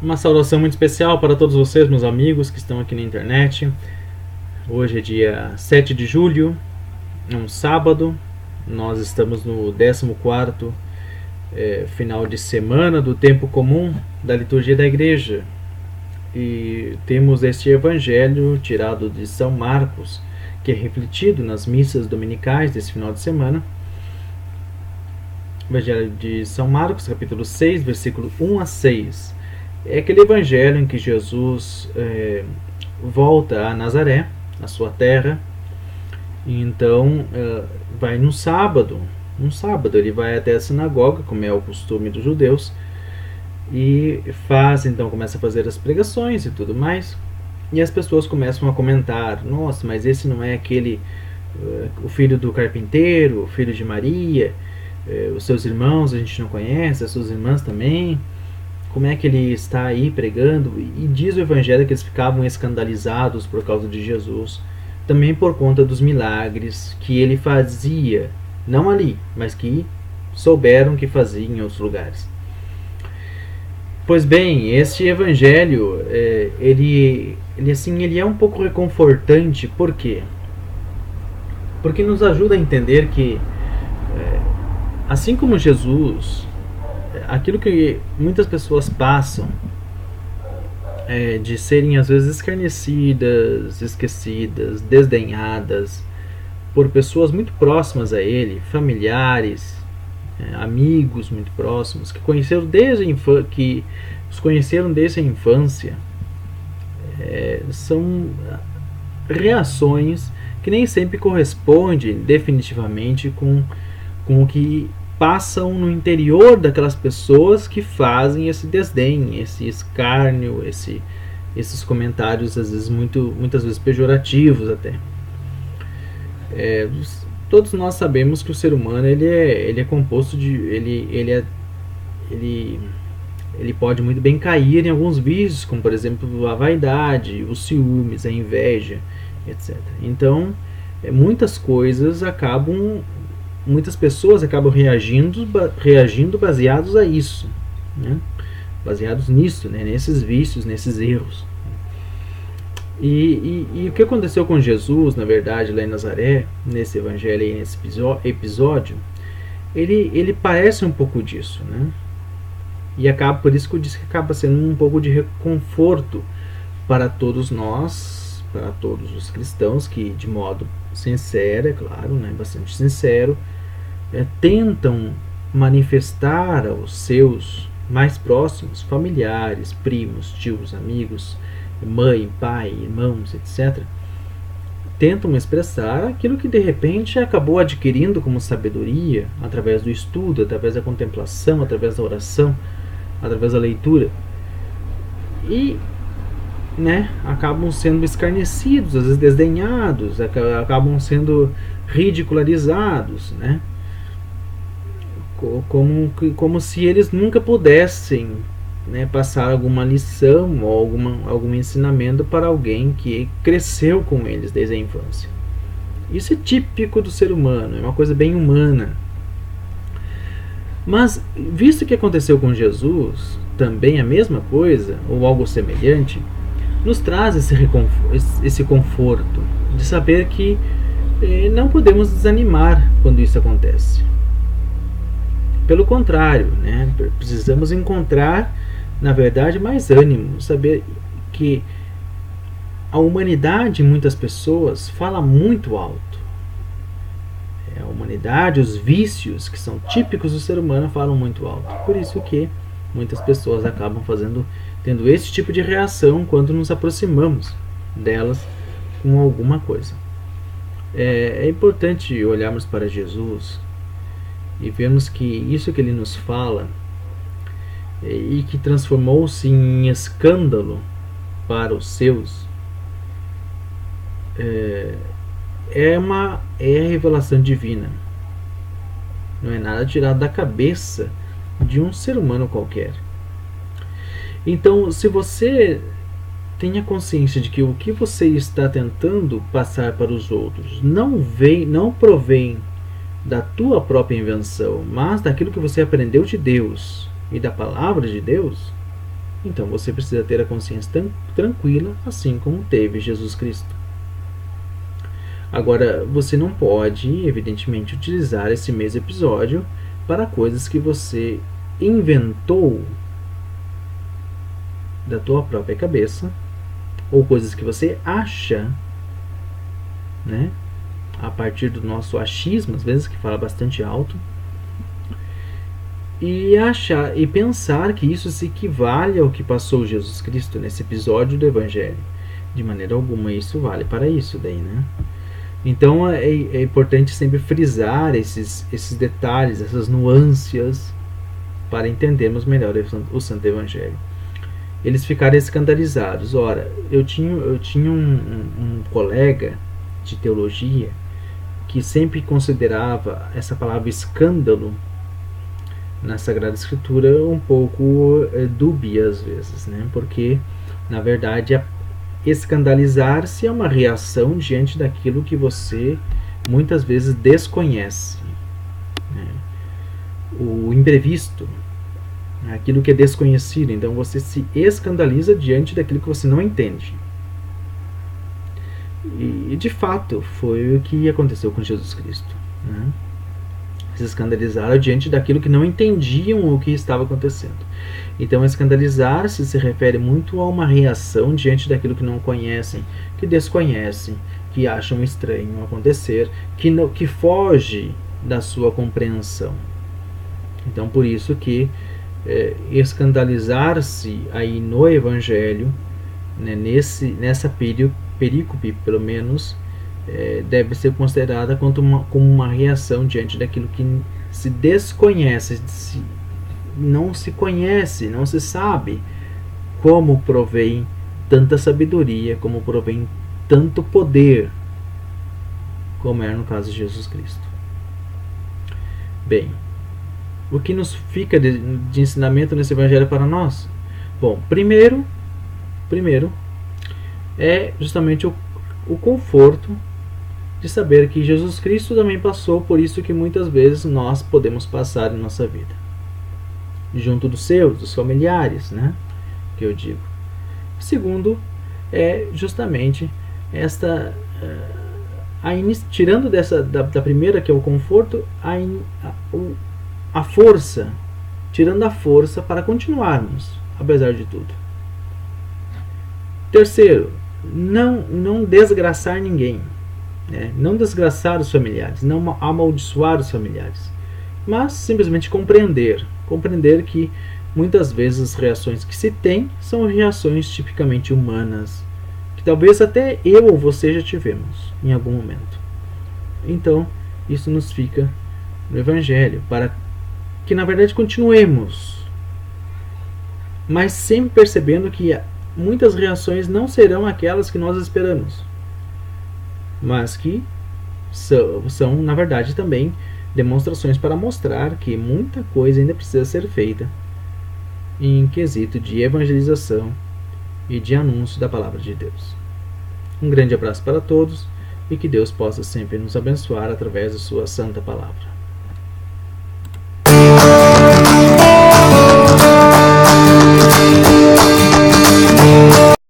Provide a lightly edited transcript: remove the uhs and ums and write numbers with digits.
Uma saudação muito especial para todos vocês, meus amigos que estão aqui na internet. Hoje é dia 7 de julho, é um sábado. Nós estamos no 14º final de semana do tempo comum da liturgia da igreja. E temos este evangelho tirado de São Marcos, que é refletido nas missas dominicais desse final de semana. Evangelho de São Marcos, capítulo 6, versículo 1 a 6. É aquele evangelho em que Jesus volta a Nazaré, a sua terra, e então vai no sábado. Um sábado ele vai até a sinagoga, como é o costume dos judeus, e começa a fazer as pregações e tudo mais. E as pessoas começam a comentar: nossa, mas esse não é aquele o filho do carpinteiro, o filho de Maria, os seus irmãos a gente não conhece, as suas irmãs também. Como é que ele está aí pregando? E diz o evangelho que eles ficavam escandalizados por causa de Jesus, também por conta dos milagres que ele fazia, não ali, mas que souberam que fazia em outros lugares. Pois bem, este evangelho, ele é um pouco reconfortante. Por quê? Porque nos ajuda a entender que, assim como Jesus, aquilo que muitas pessoas passam, de serem às vezes escarnecidas, esquecidas, desdenhadas por pessoas muito próximas a ele, familiares, amigos muito próximos, que os conheceram desde a infância, são reações que nem sempre correspondem definitivamente com o que passam no interior daquelas pessoas que fazem esse desdém, esse escárnio, esses comentários às vezes muitas vezes pejorativos até. Todos nós sabemos que o ser humano ele é composto de ele pode muito bem cair em alguns vícios, como por exemplo a vaidade, os ciúmes, a inveja, etc. Então muitas pessoas acabam reagindo baseados a isso, né? Baseados nisso, né? Nesses vícios, nesses erros. E o que aconteceu com Jesus, na verdade, lá em Nazaré, nesse evangelho, nesse episódio, ele parece um pouco disso, né? E por isso que eu disse que acaba sendo um pouco de reconforto para todos nós, para todos os cristãos que, de modo sincero, é claro, né, bastante sincero, tentam manifestar aos seus mais próximos, familiares, primos, tios, amigos, mãe, pai, irmãos, etc., tentam expressar aquilo que de repente acabou adquirindo como sabedoria através do estudo, através da contemplação, através da oração, através da leitura, e acabam sendo escarnecidos, às vezes desdenhados, acabam sendo ridicularizados, né? Como se eles nunca pudessem, né, passar alguma lição ou algum ensinamento para alguém que cresceu com eles desde a infância. Isso é típico do ser humano, é uma coisa bem humana. Mas, visto que aconteceu com Jesus, também a mesma coisa, ou algo semelhante, nos traz esse conforto de saber que não podemos desanimar quando isso acontece. Pelo contrário, né, precisamos encontrar, na verdade, mais ânimo, saber que a humanidade, em muitas pessoas, fala muito alto. A humanidade, os vícios que são típicos do ser humano falam muito alto. Por isso que muitas pessoas acabam tendo esse tipo de reação quando nos aproximamos delas com alguma coisa. É importante olharmos para Jesus e vermos que isso que ele nos fala e que transformou-se em escândalo para os seus é a revelação divina. Não é nada tirado da cabeça de um ser humano qualquer. Então, se você tenha consciência de que o que você está tentando passar para os outros não provém da tua própria invenção, mas daquilo que você aprendeu de Deus e da palavra de Deus, Então você precisa ter a consciência tranquila, assim como teve Jesus Cristo. Agora, você não pode, evidentemente, utilizar esse mesmo episódio para coisas que você inventou da tua própria cabeça, ou coisas que você acha, né? A partir do nosso achismo, às vezes, que fala bastante alto, e achar e pensar que isso se equivale ao que passou Jesus Cristo nesse episódio do Evangelho. De maneira alguma isso vale para isso daí, né? Então é importante sempre frisar esses detalhes, essas nuances, para entendermos melhor o Santo Evangelho. Eles ficaram escandalizados. Ora, eu tinha um colega de teologia que sempre considerava essa palavra escândalo na Sagrada Escritura um pouco dúbia às vezes, né? Porque, na verdade, escandalizar-se é uma reação diante daquilo que você muitas vezes desconhece, né? O imprevisto, aquilo que é desconhecido. Então você se escandaliza diante daquilo que você não entende. E de fato foi o que aconteceu com Jesus Cristo, né? Se escandalizaram diante daquilo que não entendiam o que estava acontecendo. Então escandalizar-se se refere muito a uma reação diante daquilo que não conhecem, que desconhecem, que acham estranho acontecer, que foge da sua compreensão. Então por isso que escandalizar-se aí no Evangelho, né, nessa perícope pelo menos, deve ser considerada como uma reação diante daquilo que se desconhece, não se conhece, não se sabe como provém tanta sabedoria, como provém tanto poder, como é no caso de Jesus Cristo. Bem, o que nos fica de ensinamento nesse Evangelho para nós? Bom, primeiro é justamente o conforto de saber que Jesus Cristo também passou por isso que muitas vezes nós podemos passar em nossa vida, junto dos familiares, né? Que eu digo. Segundo, é justamente esta tirando da primeira, que é o conforto, a força, tirando a força para continuarmos, apesar de tudo. Terceiro, não desgraçar ninguém, né? Não desgraçar os familiares, não amaldiçoar os familiares, mas simplesmente compreender que muitas vezes as reações que se tem são reações tipicamente humanas, que talvez até eu ou você já tivemos em algum momento. Então, isso nos fica no Evangelho, para que na verdade continuemos, mas sempre percebendo que muitas reações não serão aquelas que nós esperamos, mas que são na verdade também demonstrações para mostrar que muita coisa ainda precisa ser feita em quesito de evangelização e de anúncio da palavra de Deus. Um grande abraço para todos e que Deus possa sempre nos abençoar através da sua santa palavra.